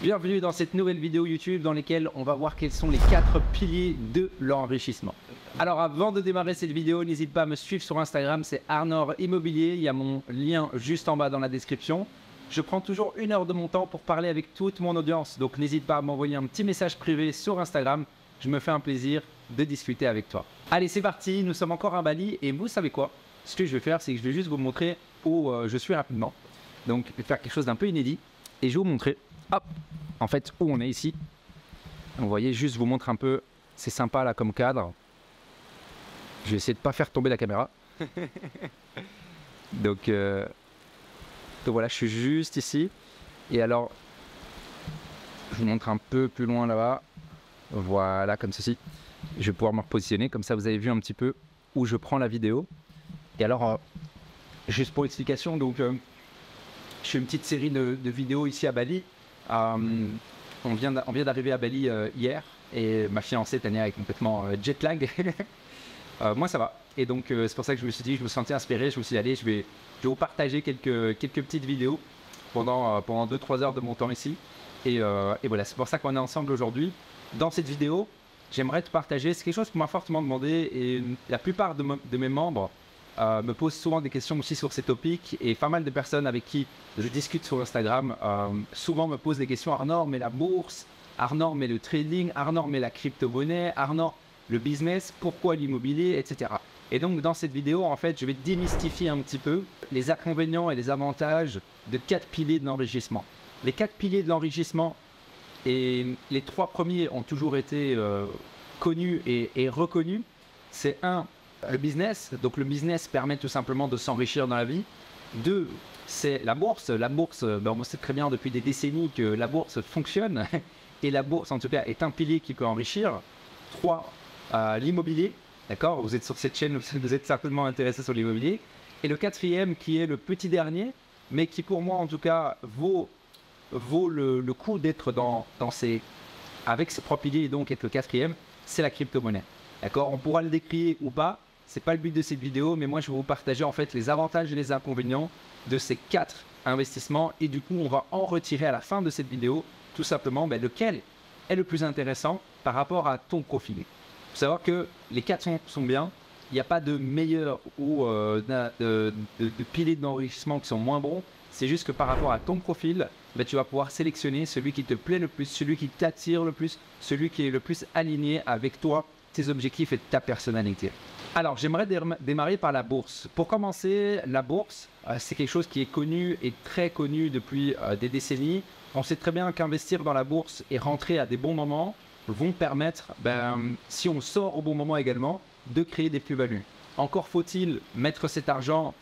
Bienvenue dans cette nouvelle vidéo YouTube dans laquelle on va voir quels sont les 4 piliers de l'enrichissement. Alors avant de démarrer cette vidéo, n'hésite pas à me suivre sur Instagram, c'est Arnor Immobilier, il y a mon lien juste en bas dans la description. Je prends toujours 1 heure de mon temps pour parler avec toute mon audience, donc n'hésite pas à m'envoyer un petit message privé sur Instagram, je me fais un plaisir de discuter avec toi. Allez, c'est parti, nous sommes encore à Bali et vous savez quoi? Ce que je vais faire, c'est que je vais juste vous montrer où je suis rapidement. Donc je vais faire quelque chose d'un peu inédit et je vais vous montrer, hop, en fait où on est ici. Vous voyez, juste vous montre un peu, c'est sympa là comme cadre. Je vais essayer de ne pas faire tomber la caméra. Donc voilà, je suis juste ici. Et alors, je vous montre un peu plus loin là-bas. Voilà, comme ceci. Je vais pouvoir me repositionner, comme ça vous avez vu un petit peu où je prends la vidéo. Et alors, juste pour explication, donc je fais une petite série de vidéos ici à Bali. On vient d'arriver à Bali hier et ma fiancée Tania est complètement jet lag. Moi ça va. Et donc c'est pour ça que je me suis dit, je me sentais inspiré, je me suis dit allez, je vais vous partager quelques petites vidéos pendant 2-3 heures de mon temps ici. Et voilà, c'est pour ça qu'on est ensemble aujourd'hui. Dans cette vidéo, j'aimerais te partager, c'est quelque chose qu'on m'a fortement demandé et la plupart de mes membres me posent souvent des questions aussi sur ces topics et pas mal de personnes avec qui je discute sur Instagram souvent me posent des questions. Arnor, mais la bourse, Arnor, mais le trading, Arnor, mais la crypto-monnaie, Arnor, le business, pourquoi l'immobilier, etc. Et donc dans cette vidéo, en fait, je vais démystifier un petit peu les inconvénients et les avantages de 4 piliers de l'enrichissement. Les 4 piliers de l'enrichissement, et les 3 premiers ont toujours été connus et reconnus. C'est 1, le business. Donc le business permet tout simplement de s'enrichir dans la vie. 2, c'est la bourse. La bourse, on sait très bien depuis des décennies que la bourse fonctionne. Et la bourse, en tout cas, est un pilier qui peut enrichir. 3, l'immobilier. D'accord, vous êtes sur cette chaîne, vous êtes certainement intéressé sur l'immobilier. Et le 4e, qui est le petit dernier, mais qui pour moi, en tout cas, vaut le coup d'être avec ces 3 piliers et donc être le 4e, c'est la crypto-monnaie. D'accord, on pourra le décrire ou pas, c'est pas le but de cette vidéo, mais moi je vais vous partager en fait les avantages et les inconvénients de ces 4 investissements et du coup on va en retirer à la fin de cette vidéo tout simplement lequel est le plus intéressant par rapport à ton profil. Il faut savoir que les 4 sont bien, il n'y a pas de meilleur ou de piliers d'enrichissement qui sont moins bons. C'est juste que par rapport à ton profil, tu vas pouvoir sélectionner celui qui te plaît le plus, celui qui t'attire le plus, celui qui est le plus aligné avec toi, tes objectifs et ta personnalité. Alors, j'aimerais démarrer par la bourse. Pour commencer, la bourse, c'est quelque chose qui est connu et très connu depuis des décennies. On sait très bien qu'investir dans la bourse et rentrer à des bons moments vont permettre, si on sort au bon moment également, de créer des plus-values. Encore faut-il mettre cet argent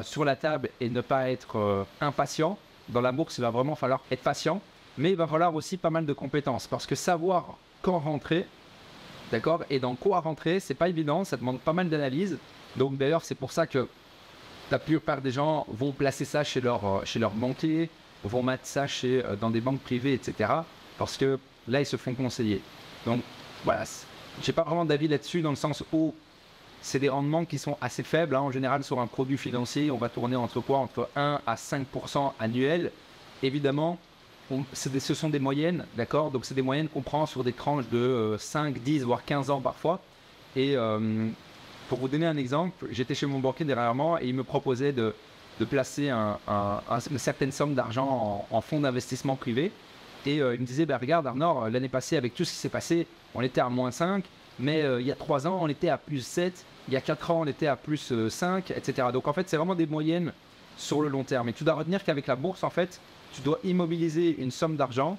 sur la table et ne pas être impatient. Dans la bourse, il va vraiment falloir être patient, mais il va falloir aussi pas mal de compétences parce que savoir quand rentrer, d'accord, et dans quoi rentrer, c'est pas évident, ça demande pas mal d'analyse. Donc d'ailleurs, c'est pour ça que la plupart des gens vont placer ça chez leur banquier, vont mettre ça dans des banques privées, etc. Parce que là, ils se font conseiller. Donc voilà, j'ai pas vraiment d'avis là-dessus dans le sens où c'est des rendements qui sont assez faibles. En général, sur un produit financier, on va tourner entre 1 à 5% annuels. Évidemment, ce sont des moyennes, d'accord? Donc, c'est des moyennes qu'on prend sur des tranches de 5, 10, voire 15 ans parfois. Et pour vous donner un exemple, j'étais chez mon banquier dernièrement et il me proposait de placer une certaine somme d'argent en fonds d'investissement privé. Et il me disait, regarde Arnor, l'année passée, avec tout ce qui s'est passé, on était à moins 5. Mais il y a 3 ans, on était à plus 7. Il y a 4 ans, on était à plus 5, etc. Donc en fait, c'est vraiment des moyennes sur le long terme. Et tu dois retenir qu'avec la bourse, en fait, tu dois immobiliser une somme d'argent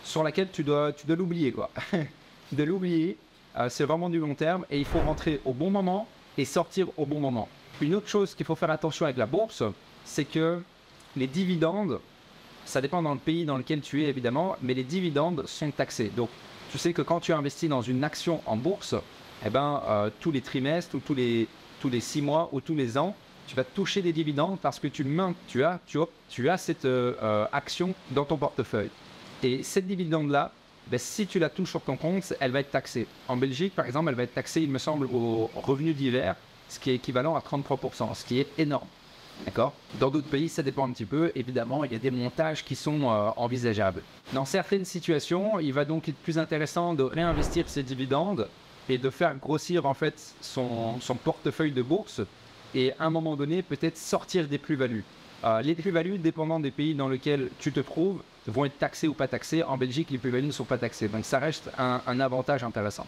sur laquelle tu dois l'oublier, quoi. Tu dois l'oublier. C'est vraiment du long terme et il faut rentrer au bon moment et sortir au bon moment. Une autre chose qu'il faut faire attention avec la bourse, c'est que les dividendes, ça dépend dans le pays dans lequel tu es évidemment, mais les dividendes sont taxés. Donc tu sais que quand tu investis dans une action en bourse, tous les trimestres ou tous les 6 mois ou tous les ans, tu vas toucher des dividendes parce que tu as cette action dans ton portefeuille. Et cette dividende-là, si tu la touches sur ton compte, elle va être taxée. En Belgique, par exemple, elle va être taxée, il me semble, au revenu divers, ce qui est équivalent à 33%, ce qui est énorme. D'accord. Dans d'autres pays, ça dépend un petit peu. Évidemment, il y a des montages qui sont envisageables. Dans certaines situations, il va donc être plus intéressant de réinvestir ses dividendes et de faire grossir en fait son portefeuille de bourse et à un moment donné, peut-être sortir des plus-values. Les plus-values, dépendant des pays dans lesquels tu te trouves, vont être taxées ou pas taxées. En Belgique, les plus-values ne sont pas taxées. Donc ça reste un avantage intéressant.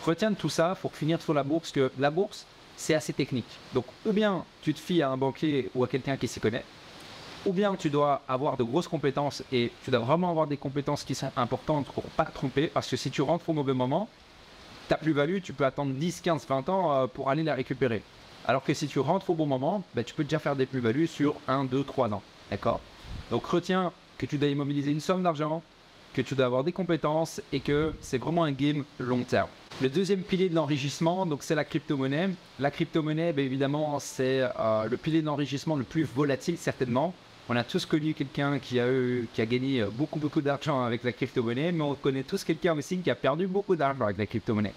Retiens de tout ça pour finir sur la bourse que la bourse, c'est assez technique. Donc, ou bien tu te fies à un banquier ou à quelqu'un qui s'y connaît, ou bien tu dois avoir de grosses compétences et tu dois vraiment avoir des compétences qui sont importantes pour ne pas te tromper, parce que si tu rentres au mauvais moment, ta plus-value, tu peux attendre 10, 15, 20 ans pour aller la récupérer. Alors que si tu rentres au bon moment, tu peux déjà faire des plus-values sur 1, 2, 3 ans. D'accord? Donc, retiens que tu dois immobiliser une somme d'argent, que tu dois avoir des compétences et que c'est vraiment un game long terme. Le deuxième pilier de l'enrichissement, donc c'est la crypto-monnaie. La crypto-monnaie, évidemment, c'est le pilier d'enrichissement le plus volatile, certainement. On a tous connu quelqu'un qui a gagné beaucoup d'argent avec la crypto-monnaie, mais on connaît tous quelqu'un aussi qui a perdu beaucoup d'argent avec la crypto-monnaie.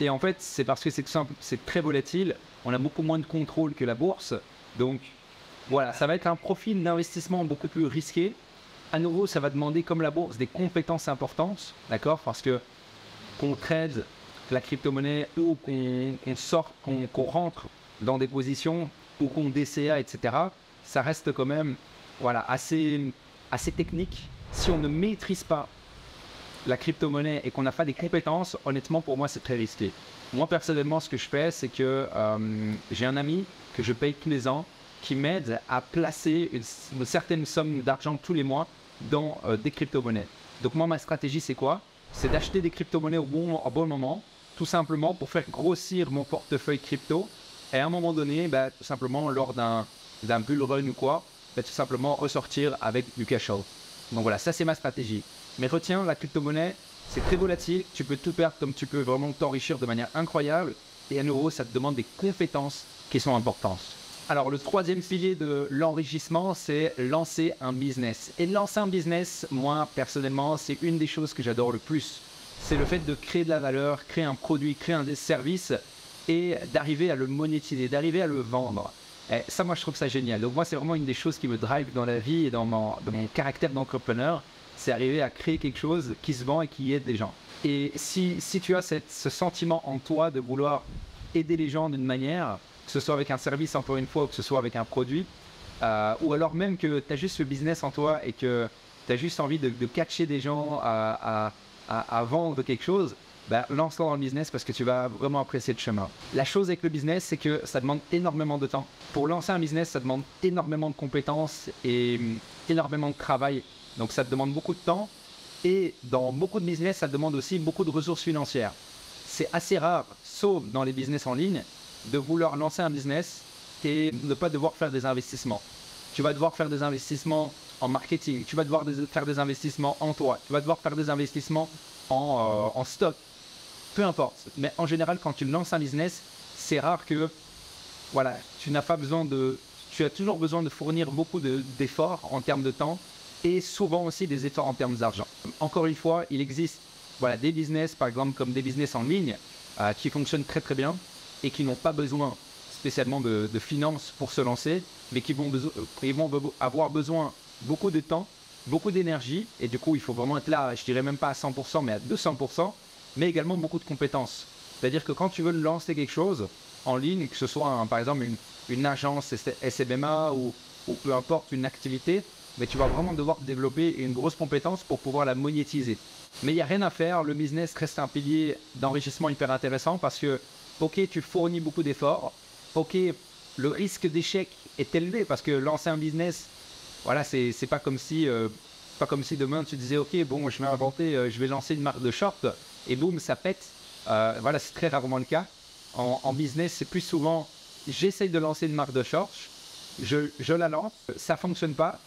Et en fait, c'est parce que c'est simple, c'est très volatile, on a beaucoup moins de contrôle que la bourse. Donc voilà, ça va être un profil d'investissement beaucoup plus risqué. À nouveau, ça va demander, comme la bourse, des compétences importantes, d'accord? Parce que qu'on trade la crypto-monnaie ou qu'on rentre dans des positions ou qu'on DCA, etc., ça reste quand même assez technique. Si on ne maîtrise pas la crypto-monnaie et qu'on n'a pas des compétences, honnêtement, pour moi, c'est très risqué. Moi, personnellement, ce que je fais, c'est que j'ai un ami que je paye tous les ans qui m'aide à placer une certaine somme d'argent tous les mois dans des crypto-monnaies. Donc moi, ma stratégie, c'est quoi? C'est d'acheter des crypto-monnaies au bon moment, tout simplement pour faire grossir mon portefeuille crypto et à un moment donné, tout simplement, lors d'un bull run ou quoi, tout simplement ressortir avec du cash out. Donc voilà, ça c'est ma stratégie. Mais retiens, la crypto-monnaie, c'est très volatile, tu peux tout perdre comme tu peux vraiment t'enrichir de manière incroyable et à nouveau, ça te demande des compétences qui sont importantes. Alors, le troisième pilier de l'enrichissement, c'est lancer un business. Et lancer un business, moi, personnellement, c'est une des choses que j'adore le plus. C'est le fait de créer de la valeur, créer un produit, créer un service et d'arriver à le monétiser, d'arriver à le vendre. Et ça, moi, je trouve ça génial. Donc, moi, c'est vraiment une des choses qui me drive dans la vie et dans mon caractère d'entrepreneur. C'est arriver à créer quelque chose qui se vend et qui aide les gens. Et si tu as ce sentiment en toi de vouloir aider les gens d'une manière, que ce soit avec un service encore une fois ou que ce soit avec un produit, ou alors même que tu as juste ce business en toi et que tu as juste envie de catcher des gens à vendre quelque chose, lance-toi dans le business parce que tu vas vraiment apprécier le chemin. La chose avec le business, c'est que ça demande énormément de temps. Pour lancer un business, ça demande énormément de compétences et énormément de travail. Donc ça te demande beaucoup de temps et dans beaucoup de business, ça demande aussi beaucoup de ressources financières. C'est assez rare, sauf dans les business en ligne, de vouloir lancer un business et ne pas devoir faire des investissements. Tu vas devoir faire des investissements en marketing, tu vas devoir faire des investissements en toi, tu vas devoir faire des investissements en stock, peu importe. Mais en général, quand tu lances un business, c'est rare que tu as toujours besoin de fournir beaucoup d'efforts en termes de temps et souvent aussi des efforts en termes d'argent. Encore une fois, il existe des business, par exemple, comme des business en ligne qui fonctionnent très très bien et qui n'ont pas besoin spécialement de finances pour se lancer, mais qui vont avoir besoin beaucoup de temps, beaucoup d'énergie, et du coup, il faut vraiment être là, je dirais même pas à 100%, mais à 200%, mais également beaucoup de compétences. C'est-à-dire que quand tu veux lancer quelque chose en ligne, que ce soit par exemple une agence SMMA ou peu importe une activité, mais tu vas vraiment devoir développer une grosse compétence pour pouvoir la monétiser. Mais il n'y a rien à faire, le business reste un pilier d'enrichissement hyper intéressant parce que, ok, tu fournis beaucoup d'efforts, ok, le risque d'échec est élevé parce que lancer un business, c'est pas comme si demain tu disais, ok, bon, je vais inventer, je vais lancer une marque de short et boum, ça pète. C'est très rarement le cas. En business, c'est plus souvent, j'essaye de lancer une marque de short, je la lance, ça fonctionne pas.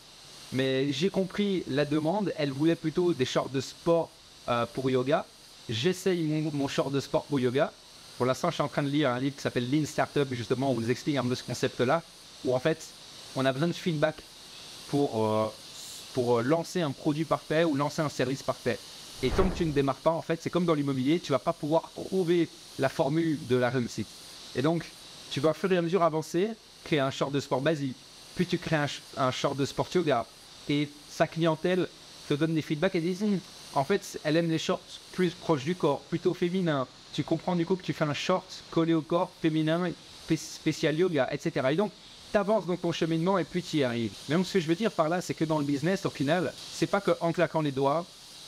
Mais j'ai compris la demande, elle voulait plutôt des shorts de sport pour yoga. J'essaye mon short de sport pour yoga. Pour l'instant, je suis en train de lire un livre qui s'appelle Lean Startup, justement, où on vous explique un peu ce concept-là, où en fait, on a besoin de feedback pour lancer un produit parfait ou lancer un service parfait. Et tant que tu ne démarres pas, en fait, c'est comme dans l'immobilier, tu ne vas pas pouvoir trouver la formule de la réussite. Et donc, tu vas au fur et à mesure avancer, créer un short de sport basique, puis tu crées un short de sport yoga et sa clientèle te donne des feedbacks et dit en fait, elle aime les shorts plus proches du corps, plutôt féminin. Tu comprends du coup que tu fais un short collé au corps féminin, spécial yoga, etc. Et donc, tu avances dans ton cheminement et puis tu y arrives. Mais donc, ce que je veux dire par là, c'est que dans le business, au final, c'est pas qu'en claquant les doigts,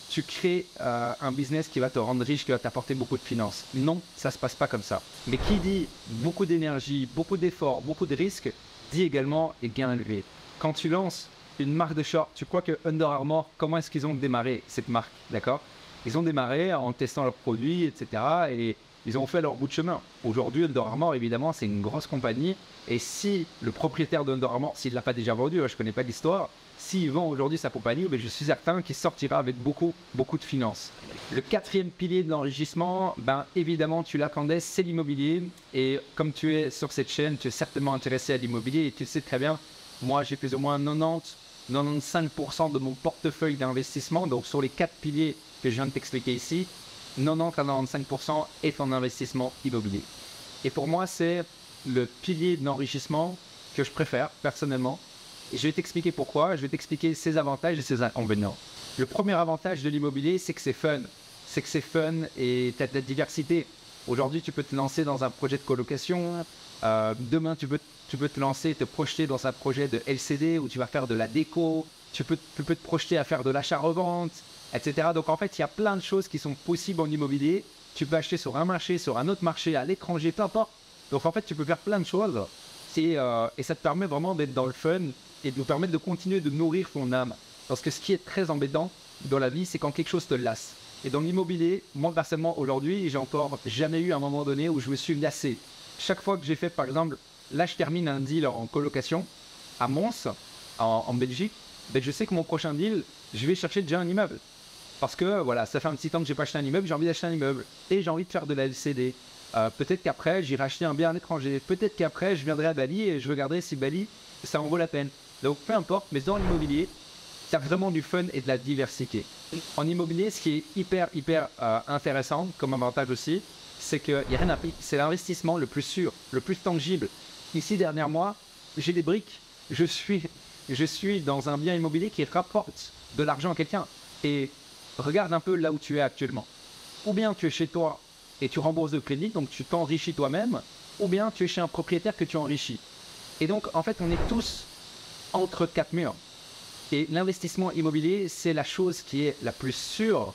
tu crées un business qui va te rendre riche, qui va t'apporter beaucoup de finances. Non, ça se passe pas comme ça. Mais qui dit beaucoup d'énergie, beaucoup d'efforts, beaucoup de risques, dit également et gain élevé. Quand tu lances une marque de short, tu crois que Under Armour, comment est-ce qu'ils ont démarré cette marque, d'accord? Ils ont démarré en testant leurs produits, etc. Et ils ont fait leur bout de chemin. Aujourd'hui, Under Armour, évidemment, c'est une grosse compagnie. Et si le propriétaire de Under Armour, s'il ne l'a pas déjà vendu, je ne connais pas l'histoire, s'il vend aujourd'hui sa compagnie, je suis certain qu'il sortira avec beaucoup de finances. Le quatrième pilier de l'enrichissement, évidemment, tu l'attendais, c'est l'immobilier. Et comme tu es sur cette chaîne, tu es certainement intéressé à l'immobilier et tu le sais très bien. Moi, j'ai plus ou moins 95% de mon portefeuille d'investissement. Donc, sur les 4 piliers que je viens de t'expliquer ici, 90 à 95% est en investissement immobilier. Et pour moi, c'est le pilier de l'enrichissement que je préfère personnellement. Et je vais t'expliquer pourquoi, je vais t'expliquer ses avantages et ses inconvénients. Le premier avantage de l'immobilier, c'est que c'est fun. C'est que c'est fun et tu as de la diversité. Aujourd'hui, tu peux te lancer dans un projet de colocation. Demain, tu peux te lancer, te projeter dans un projet de LCD où tu vas faire de la déco. Tu peux te projeter à faire de l'achat-revente, etc. Donc en fait, il y a plein de choses qui sont possibles en immobilier. Tu peux acheter sur un marché, sur un autre marché, à l'étranger, peu importe. Donc en fait, tu peux faire plein de choses. Et ça te permet vraiment d'être dans le fun et de nous permettre de continuer de nourrir ton âme. Parce que ce qui est très embêtant dans la vie, c'est quand quelque chose te lasse. Et dans l'immobilier, moi personnellement aujourd'hui, j'ai encore jamais eu un moment donné où je me suis lassé. Chaque fois que j'ai fait, par exemple, là je termine un deal en colocation à Mons, en Belgique, je sais que mon prochain deal, je vais chercher déjà un immeuble. Parce que voilà, ça fait un petit temps que j'ai pas acheté un immeuble, j'ai envie d'acheter un immeuble. Et j'ai envie de faire de la LCD. Peut-être qu'après, j'irai acheter un bien à l'étranger. Peut-être qu'après, je viendrai à Bali et je regarderai si Bali, ça en vaut la peine. Donc peu importe, mais dans l'immobilier, il y a vraiment du fun et de la diversité. En immobilier, ce qui est hyper intéressant comme avantage aussi, c'est qu'il n'y a rien à payer. C'est l'investissement le plus sûr, le plus tangible. Ici, derrière moi, j'ai des briques. Je suis dans un bien immobilier qui rapporte de l'argent à quelqu'un. Et regarde un peu là où tu es actuellement. Ou bien tu es chez toi et tu rembourses le crédit, donc tu t'enrichis toi-même, ou bien tu es chez un propriétaire que tu enrichis. Et donc, en fait, on est tous entre 4 murs. Et l'investissement immobilier, c'est la chose qui est la plus sûre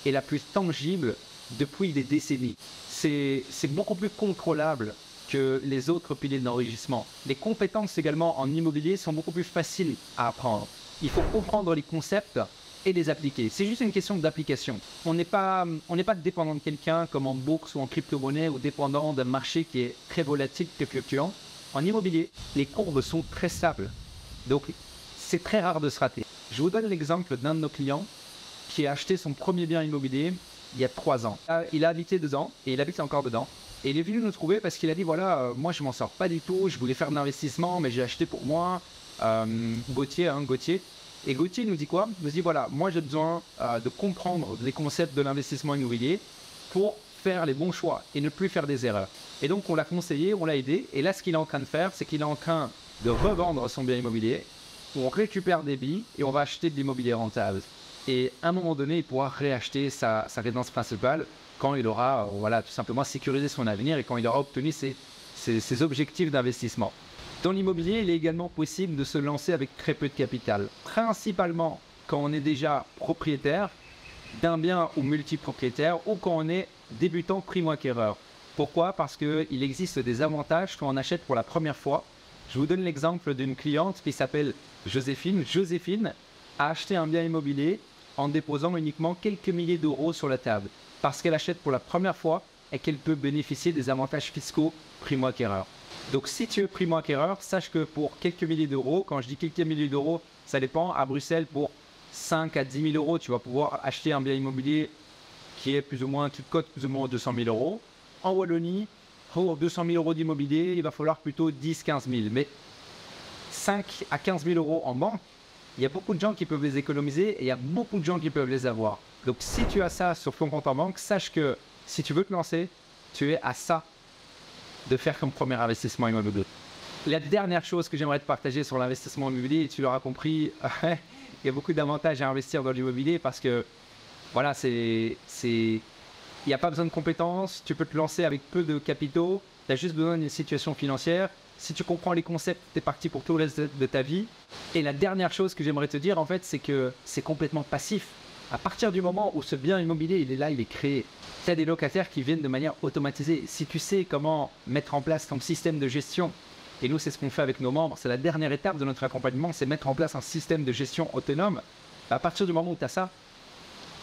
et la plus tangible depuis des décennies. C'est beaucoup plus contrôlable que les autres piliers de l'enrichissement. Les compétences également en immobilier sont beaucoup plus faciles à apprendre. Il faut comprendre les concepts et les appliquer. C'est juste une question d'application. On n'est pas dépendant de quelqu'un comme en bourse ou en crypto-monnaie ou dépendant d'un marché qui est très volatile, très fluctuant. En immobilier, les courbes sont très stables. Donc, c'est très rare de se rater. Je vous donne l'exemple d'un de nos clients qui a acheté son premier bien immobilier il y a 3 ans. Il a habité dedans et il habite encore dedans. Et il est venu nous trouver parce qu'il a dit voilà, moi je m'en sors pas du tout, je voulais faire de l'investissement, mais j'ai acheté pour moi. Gauthier. Et Gauthier nous dit quoi? Il nous dit voilà, moi j'ai besoin de comprendre les concepts de l'investissement immobilier pour faire les bons choix et ne plus faire des erreurs. Et donc on l'a conseillé, on l'a aidé. Et là, ce qu'il est en train de faire, c'est qu'il est en train de revendre son bien immobilier. On récupère des billes et on va acheter de l'immobilier rentable. Et à un moment donné, il pourra réacheter sa résidence principale quand il aura tout simplement sécurisé son avenir et quand il aura obtenu ses objectifs d'investissement. Dans l'immobilier, il est également possible de se lancer avec très peu de capital. Principalement quand on est déjà propriétaire d'un bien ou multipropriétaire ou quand on est débutant primo-acquéreur. Pourquoi? Parce qu'il existe des avantages quand on achète pour la première fois. Je vous donne l'exemple d'une cliente qui s'appelle Joséphine. Joséphine a acheté un bien immobilier en déposant uniquement quelques milliers d'euros sur la table parce qu'elle achète pour la première fois et qu'elle peut bénéficier des avantages fiscaux primo-acquéreur. Donc si tu es primo-acquéreur, sache que pour quelques milliers d'euros, quand je dis quelques milliers d'euros, ça dépend, à Bruxelles pour 5 à 10 000 euros, tu vas pouvoir acheter un bien immobilier qui est plus ou moins, tu te cotes plus ou moins 200 000 euros. En Wallonie, pour 200 000 euros d'immobilier, il va falloir plutôt 10-15 000. Mais 5 à 15 000 euros en banque, il y a beaucoup de gens qui peuvent les économiser et il y a beaucoup de gens qui peuvent les avoir. Donc si tu as ça sur ton compte en banque, sache que si tu veux te lancer, tu es à ça de faire comme premier investissement immobilier. La dernière chose que j'aimerais te partager sur l'investissement immobilier, tu l'auras compris, il y a beaucoup d'avantages à investir dans l'immobilier parce que voilà, il n'y a pas besoin de compétences, tu peux te lancer avec peu de capitaux, tu as juste besoin d'une situation financière. Si tu comprends les concepts, tu es parti pour tout le reste de ta vie. Et la dernière chose que j'aimerais te dire, en fait, c'est que c'est complètement passif. À partir du moment où ce bien immobilier, il est là, il est créé, tu as des locataires qui viennent de manière automatisée. Si tu sais comment mettre en place ton système de gestion, et nous, c'est ce qu'on fait avec nos membres, c'est la dernière étape de notre accompagnement, c'est mettre en place un système de gestion autonome. À partir du moment où tu as ça,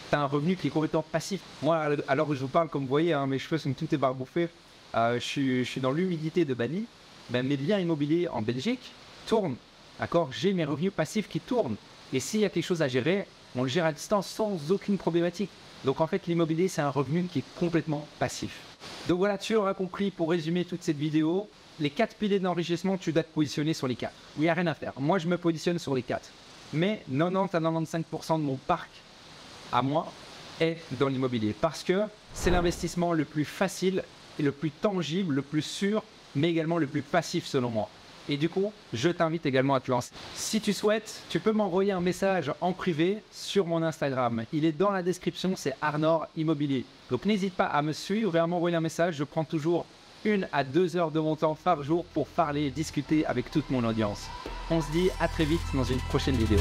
tu as un revenu qui est complètement passif. Moi, à l'heure où je vous parle, comme vous voyez, mes cheveux sont tout ébarboufés. Je suis dans l'humidité de Bali. Ben, mes biens immobiliers en Belgique tournent. D'accord, j'ai mes revenus passifs qui tournent. Et s'il y a quelque chose à gérer, on le gère à distance sans aucune problématique. Donc en fait, l'immobilier, c'est un revenu qui est complètement passif. Donc voilà, tu auras compris, pour résumer toute cette vidéo, les 4 piliers d'enrichissement, tu dois te positionner sur les 4. Il n'y a rien à faire. Moi, je me positionne sur les 4. Mais 90 à 95% de mon parc, à moi, est dans l'immobilier. Parce que c'est l'investissement le plus facile et le plus tangible, le plus sûr, mais également le plus passif selon moi. Et du coup, je t'invite également à te lancer. Si tu souhaites, tu peux m'envoyer un message en privé sur mon Instagram. Il est dans la description, c'est Arnor Immobilier. Donc n'hésite pas à me suivre et à m'envoyer un message. Je prends toujours 1 à 2 heures de mon temps par jour pour parler et discuter avec toute mon audience. On se dit à très vite dans une prochaine vidéo.